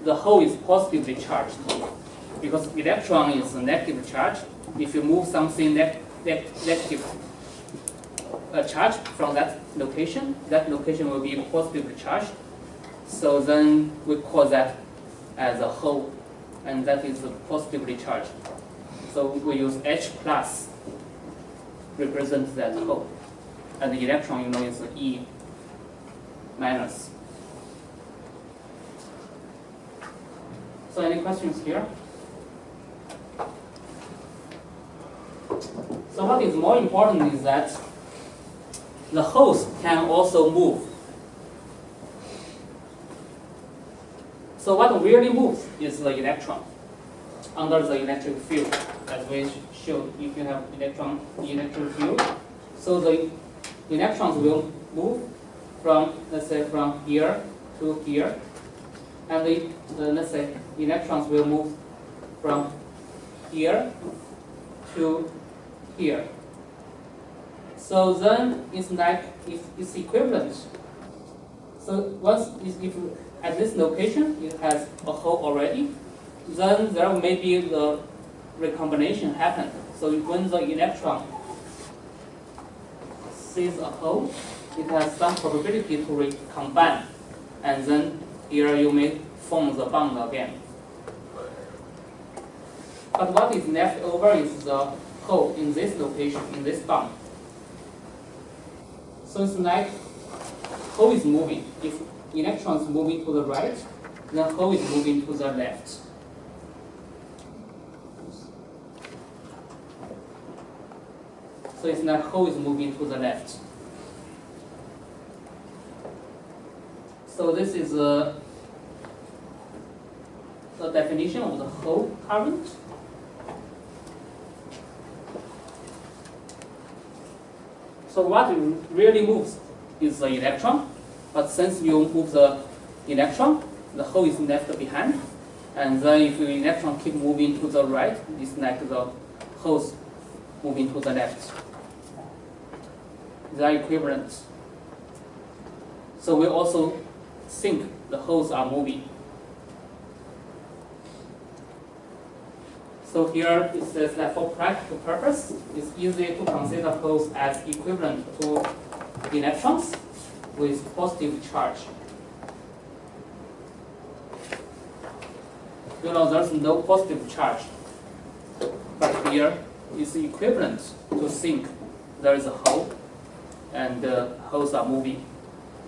the hole is positively charged because electron is a negative charge. If you move something negative charge from that location will be positively charged. So then we call that as a hole, and that is positively charged. So we use H plus represent that hole, and the electron, is E minus. So any questions here? So what is more important is that the holes can also move. So what really moves is the electron under the electric field, as we showed. If you have electric field, so the electrons will move from, let's say, from here to here, and let's say electrons will move from here to here. So then it's like it's equivalent. So once if at this location it has a hole already, then there may be the recombination happen. So when the electron sees a hole, it has some probability to recombine, and then here you may form the bond again. But what is left over is the hole in this location, in this bond. So it's like hole is moving. If electron is moving to the right, then hole is moving to the left. So it's like hole is moving to the left. So this is the definition of the hole current. So what really moves is the electron, but since you move the electron, the hole is left behind, and then if the electron keep moving to the right, it's like the holes moving to the left. They are equivalent. So we also think the holes are moving. So here it says that for practical purpose, it's easy to consider holes as equivalent to electrons with positive charge. There's no positive charge, but here it's equivalent to think there is a hole and the holes are moving.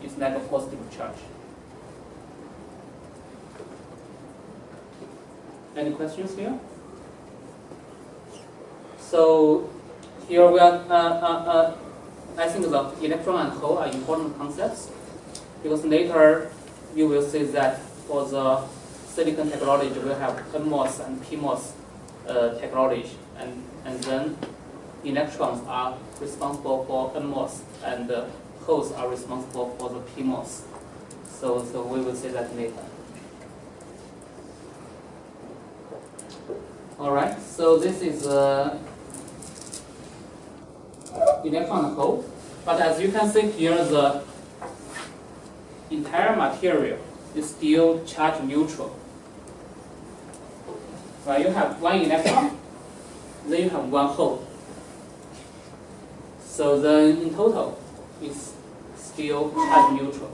It's like a positive charge. Any questions here? So here we are. I think the electron and hole are important concepts because later you will see that for the silicon technology we have NMOS and PMOS technology, and then electrons are responsible for NMOS and holes are responsible for the PMOS. So we will see that later. All right. So this is electron and hole, but as you can see here, the entire material is still charge neutral. Right? You have one electron, then you have one hole. So then in total, it's still charge neutral.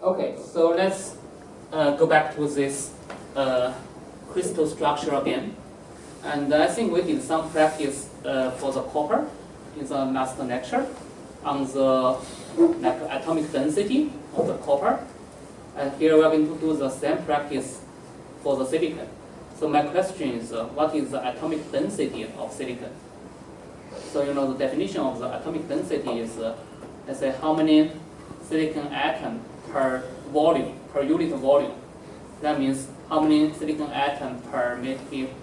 Okay, so let's go back to this crystal structure again. And I think we did some practice for the copper in the last lecture on the atomic density of the copper. And here we are going to do the same practice for the silicon. So my question is, what is the atomic density of silicon? So the definition of the atomic density is, let's say, how many silicon atoms per volume, per unit volume. That means how many silicon atoms per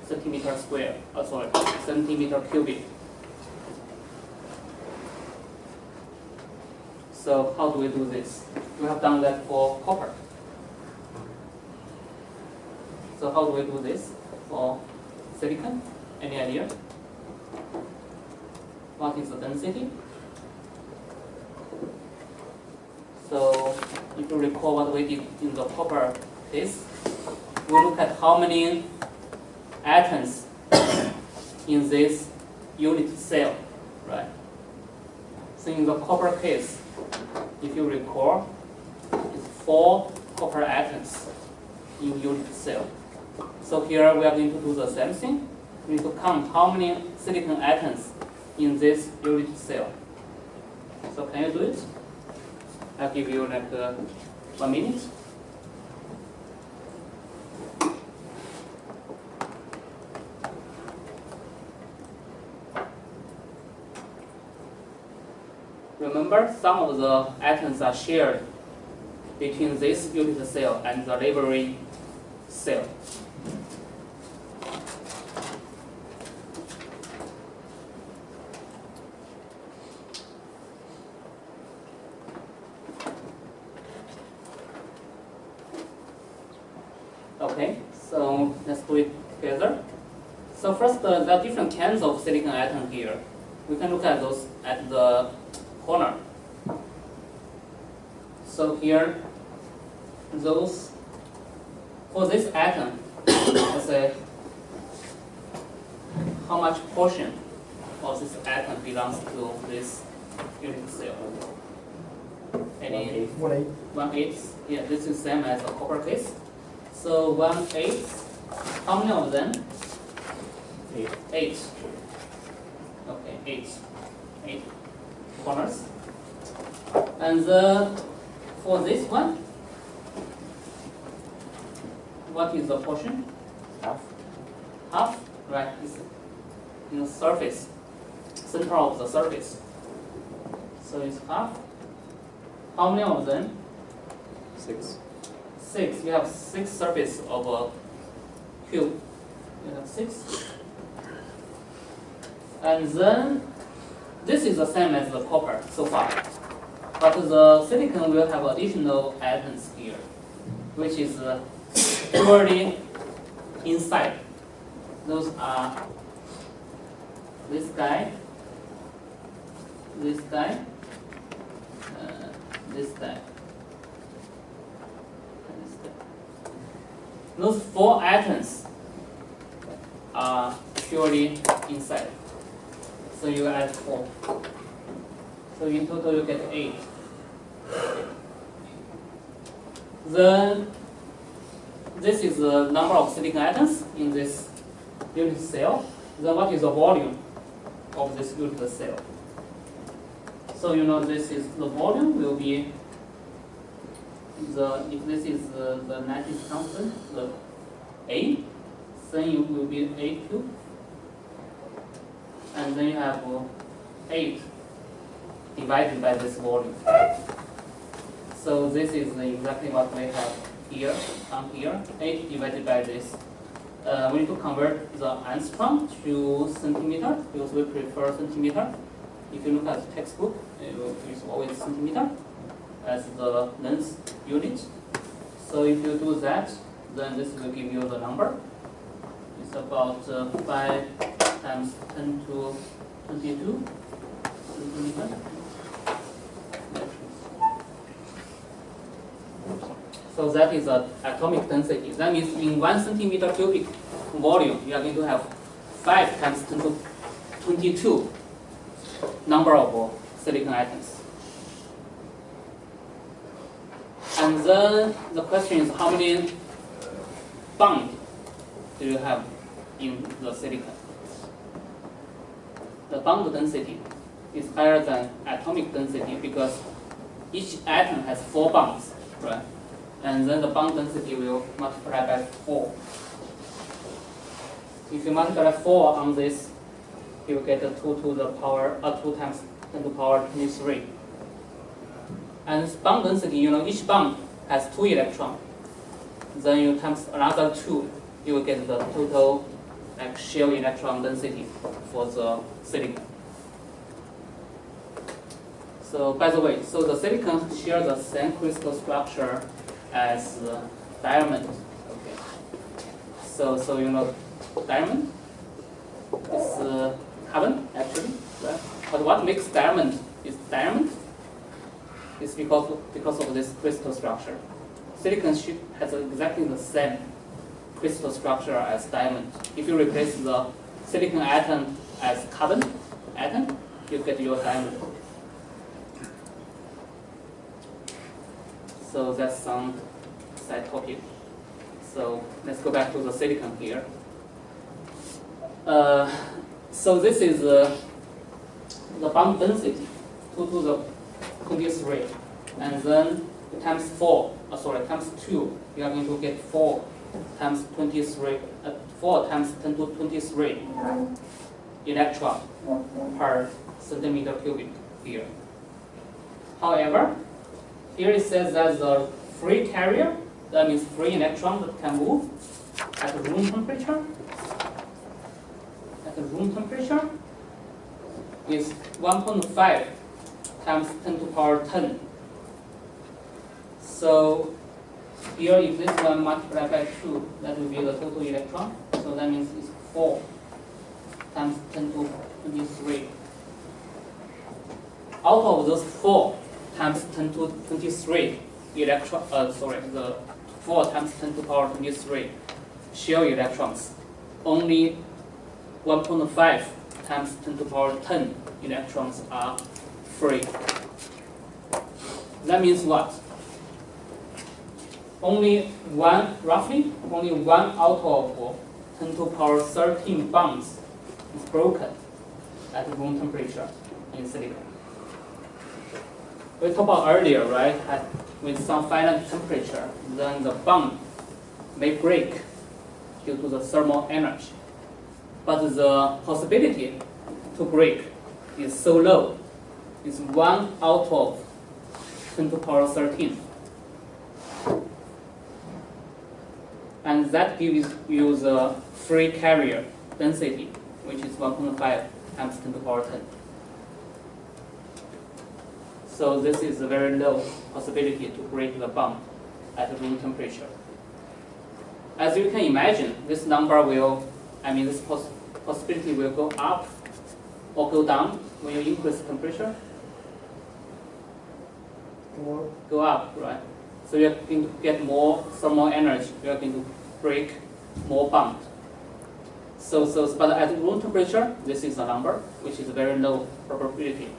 centimeter square, centimeter cubic. So how do we do this? We have done that for copper. So how do we do this for silicon? Any idea? what is the density. So if you recall what we did in the copper case, we look at how many atoms in this unit cell, right? So in the copper case, if you recall, it's 4 copper atoms in unit cell. So here we are going to do the same thing. We need to count how many silicon atoms in this unit cell. So can you do it? I'll give you like 1 minute. Remember, some of the atoms are shared between this unit cell and the neighboring cell. Okay, so let's do it together. So first, there are different kinds of silicon atom here. We can look at those at the corner. So here, those for this atom, let's say how much portion of this atom belongs to this unit cell. Any 1/8? Yeah, this is same as a copper case. So 1/8. How many of them? 8. Okay, 8 corners. And for this one, what is the portion? Half, right? It's in the surface, center of the surface. So it's half. How many of them? 6. 6. You have 6 surface of a cube. You have 6. And then this is the same as the copper so far. But the silicon will have additional atoms here, which is purely inside. Those are this guy, this guy, this guy, and this guy. Those 4 atoms are purely inside. So you add 4. So in total you get 8. Then this is the number of silicon atoms in this unit cell. Then what is the volume of this unit cell? So you know this is the volume will be if this is the lattice constant, the A, then it will be A cubed. And then you have 8 divided by this volume. So this is exactly what we have here, down here, 8 divided by this. We need to convert the angstrom to centimeter because we prefer centimeter. If you look at the textbook, it's always centimeter as the length unit. So if you do that, then this will give you the number. It's about 5 times 10 to 22 centimeters. So that is the atomic density. That means in 1 centimeter cubic volume, you are going to have 5 times 10 to 22 number of silicon atoms. And then the question is, how many bonds do you have in the silicon? The bond density is higher than atomic density because each atom has 4 bonds, right? And then the bond density will multiply by 4. If you multiply 4 on this, you will get 2 to the power 2 times 10 to the power 23. And this bond density, you know, each bond has 2 electrons. Then you times another 2, you will get the total like shell electron density for the silicon. So by the way, so the silicon shares the same crystal structure as diamond. Okay. So you know diamond is carbon actually, right? But what makes diamond is because of this crystal structure. Silicon has exactly the same crystal structure as diamond. If you replace the silicon atom as carbon atom, you get your diamond. So that's some side topic. So let's go back to the silicon here. So this is the bond density 2 to the 23, and then times 2, you are going to get 4 times 23, 4 times 10 to 23 electron per centimeter cubic here. However, here it says that the free carrier, that means free electron that can move at room temperature. At the room temperature is 1.5 times 10 to the power 10. So here, if this one multiplied by 2, that will be the total electron. So that means it's 4 times 10 to 23. Out of those 4 times 10 to 23 electron, the 4 times 10 to the power 23 shell electrons, only 1.5 times 10 to the power 10 electrons are free. That means what? Roughly, only 1 out of 10 to the power 13 bonds is broken at room temperature in silicon. We talked about earlier, right? With some finite temperature, then the bond may break due to the thermal energy. But the possibility to break is so low. It's 1 out of 10 to the power 13. And that gives you the free carrier density, which is 1.5 times 10 to the power 10. So this is a very low possibility to break the bond at room temperature. As you can imagine, this number will, this possibility will go up or go down when you increase the temperature. Go up, right? So you're going to get more thermal energy. You're going to break more bond. But at room temperature, this is a number which is a very low probability.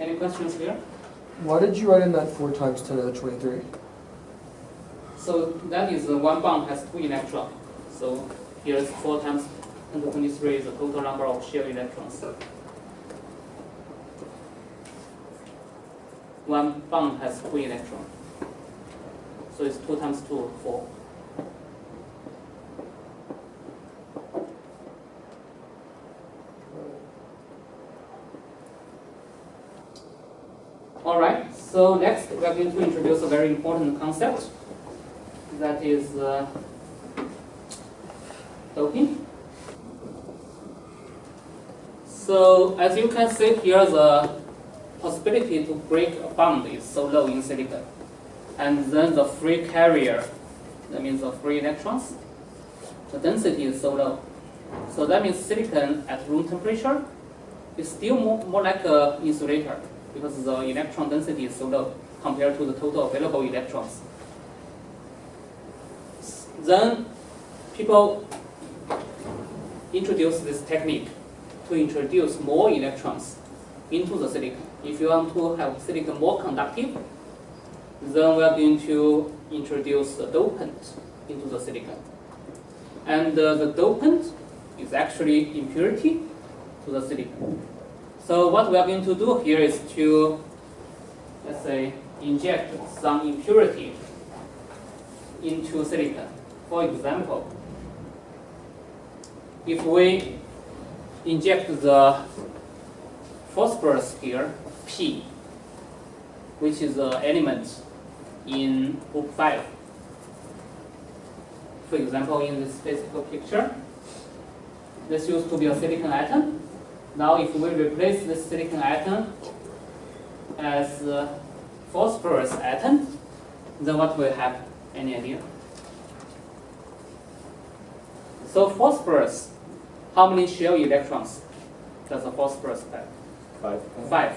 Any questions here? Why did you write in that 4 times 10 to the 23? So that is one bond has 2 electrons. So here is 4 times 10 to 23 is the total number of shell electrons. One bond has 2 electrons. So it's 2 times 2, 4. All right, so next we are going to introduce a very important concept, that is doping. So as you can see here, the possibility to break a bond is so low in silicon. And then the free carrier, that means the free electrons, the density is so low. So that means silicon at room temperature is still more like an insulator, because the electron density is so low compared to the total available electrons. Then people introduce this technique to introduce more electrons into the silicon. If you want to have silicon more conductive, then we are going to introduce the dopant into the silicon. And the dopant is actually impurity to the silicon. So what we are going to do here is to, let's say, inject some impurity into silicon. For example, if we inject the phosphorus here, P, which is the element in group 5. For example, in this physical picture, this used to be a silicon atom. Now if we replace this silicon atom as a phosphorus atom, then what will happen? Any idea? So phosphorus how many shell electrons does the phosphorus have? 5. 5.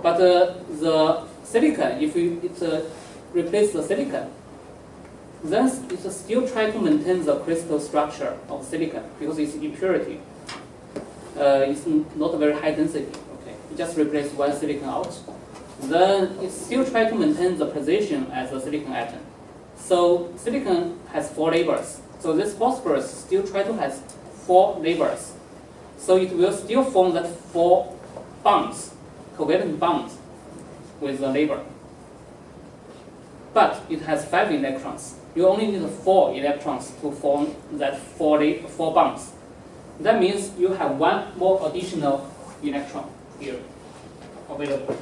But the silicon, if it replace the silicon, then it still try to maintain the crystal structure of silicon because it's impurity. It's not a very high density. Okay, you just replace one silicon out, then it still try to maintain the position as a silicon atom. So silicon has 4 labels. So this phosphorus still try to has 4 labels. So it will still form that 4 bonds, covalent bonds with the label. But it has 5 electrons. You only need 4 electrons to form that 4 bonds. That means you have 1 more additional electron here available.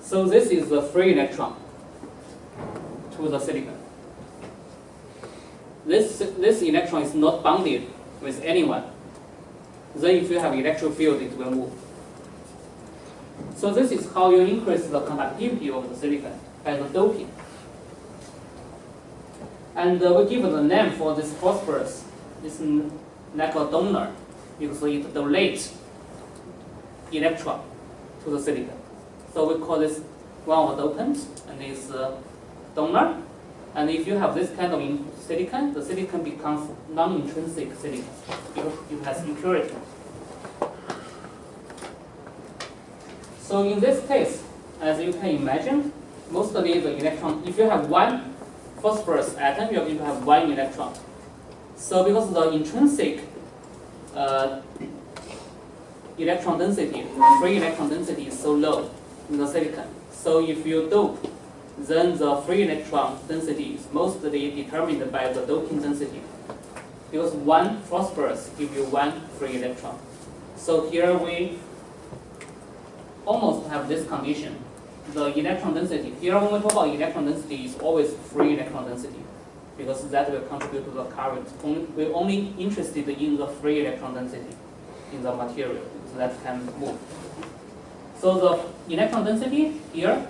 So this is the free electron to the silicon. This electron is not bounded with anyone. Then if you have electric field, it will move. So this is how you increase the conductivity of the silicon by the doping. And we give the name for this phosphorus. It's like a donor because it donates electron to the silicon. So we call this one of the dopants, and it's a donor. And if you have this kind of silicon, the silicon becomes non-intrinsic silicon because it has impurity. So in this case, as you can imagine, mostly the electron, if you have 1 phosphorus atom, you are going to have 1 electron. So because the intrinsic electron density, free electron density is so low in the silicon. So if you dope, then the free electron density is mostly determined by the doping density. Because 1 phosphorus gives you 1 free electron. So here we almost have this condition. The electron density, here when we talk about electron density, is always free electron density, because that will contribute to the current. We're only interested in the free electron density in the material, so that can move. So the electron density here,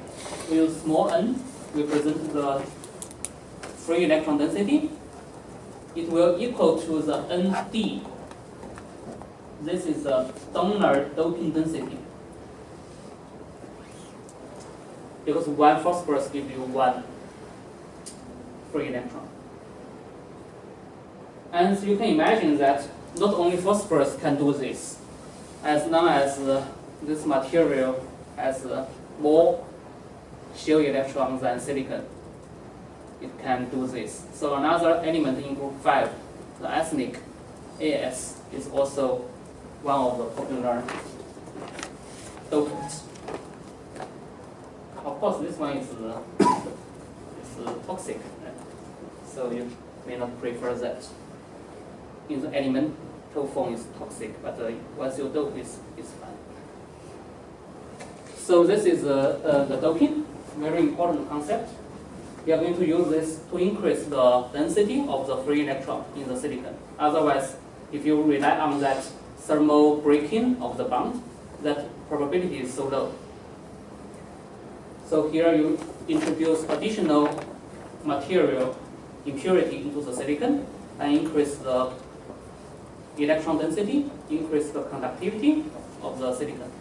we use small n, represent the free electron density. It will equal to the Nd. This is the donor doping density. Because 1 phosphorus gives you 1 free electron. And so you can imagine that not only phosphorus can do this, as long as this material has more shell electrons than silicon, it can do this. So another element in group 5, the arsenic, As, is also one of the popular dopants. Of course, this one is toxic, right? So you may not prefer that. In the elemental form, is toxic, but once you dope, it's fine. So this is the doping, very important concept. We are going to use this to increase the density of the free electron in the silicon. Otherwise, if you rely on that thermal breaking of the bond, that probability is so low. So here you introduce additional material impurity into the silicon and increase the electron density, increase the conductivity of the silicon.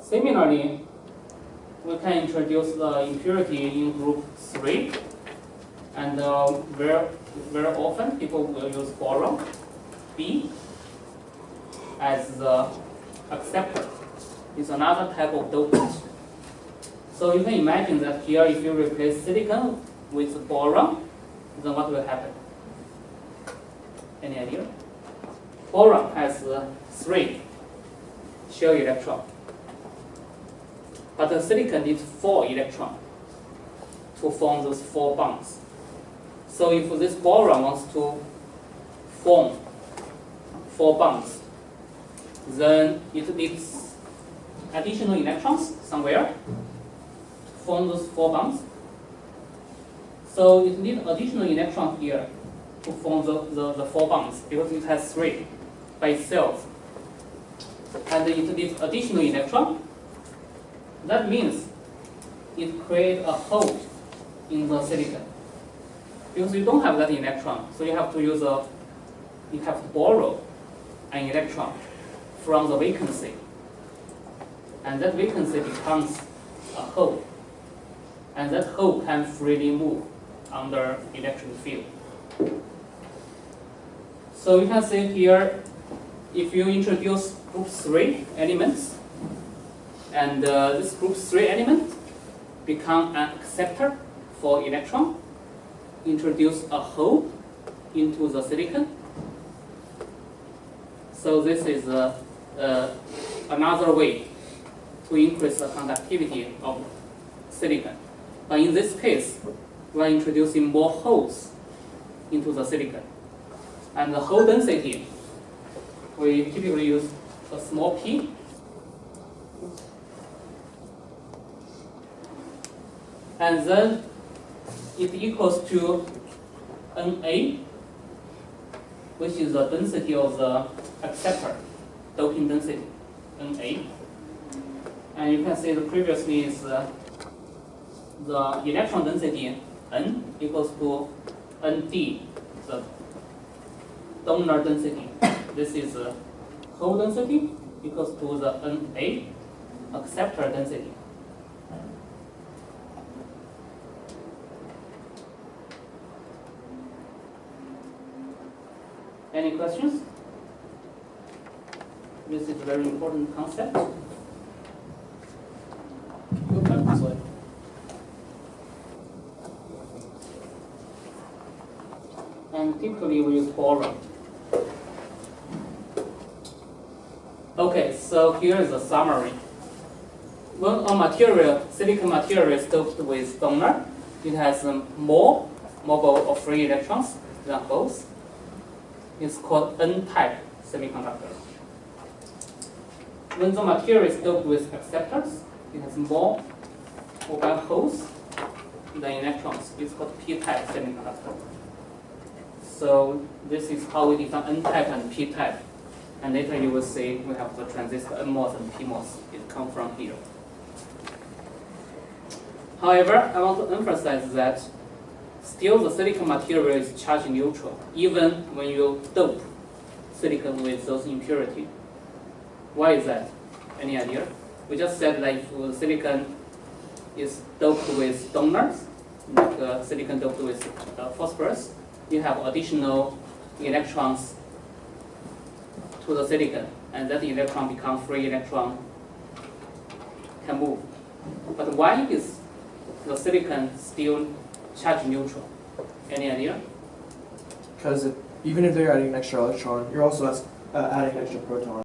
Similarly, we can introduce the impurity in group 3, and very often people will use boron, B, as the acceptor. It's another type of dopant. So you can imagine that here, if you replace silicon with boron, then what will happen? Any idea? Boron has 3 shell electrons, but the silicon needs 4 electrons to form those 4 bonds. So if this boron wants to form 4 bonds, then it needs additional electrons somewhere to form those 4 bonds. So it needs additional electron here to form the 4 bonds because it has 3 by itself. And it needs additional electron. That means it creates a hole in the silicon. Because you don't have that electron, so you have to borrow an electron from the vacancy. And that vacancy becomes a hole. And that hole can freely move under electric field. So you can see here, if you introduce group 3 elements, and this group 3 element become an acceptor for electron, introduce a hole into the silicon. So this is another way to increase the conductivity of silicon. But in this case, we are introducing more holes into the silicon. And the hole density, we typically use a small p. And then it equals to Na, which is the density of the acceptor, doping density, Na. And you can see the previously is the electron density N equals to Nd, the donor density. This is hole density equals to the Na, acceptor density. Any questions? This is a very important concept. Go back to slide. And typically we use boron. Okay, so here is a summary. When a material, silicon material is doped with donor, it has more mobile or free electrons than holes. It's called N-type semiconductor. When the material is doped with acceptors, it has more mobile holes than electrons. It's called P-type semiconductor. So this is how we define N-type and P-type. And later you will see we have the transistor NMOS and PMOS. It comes from here. However, I want to emphasize that still the silicon material is charge neutral, even when you dope silicon with those impurities. Why is that? Any idea? We just said that if silicon is doped with donors, like silicon doped with phosphorus, you have additional electrons to the silicon, and that electron becomes free electron, can move. But why is the silicon still charge neutral? Any idea? Because even if they're adding an extra electron, you're also adding an extra proton.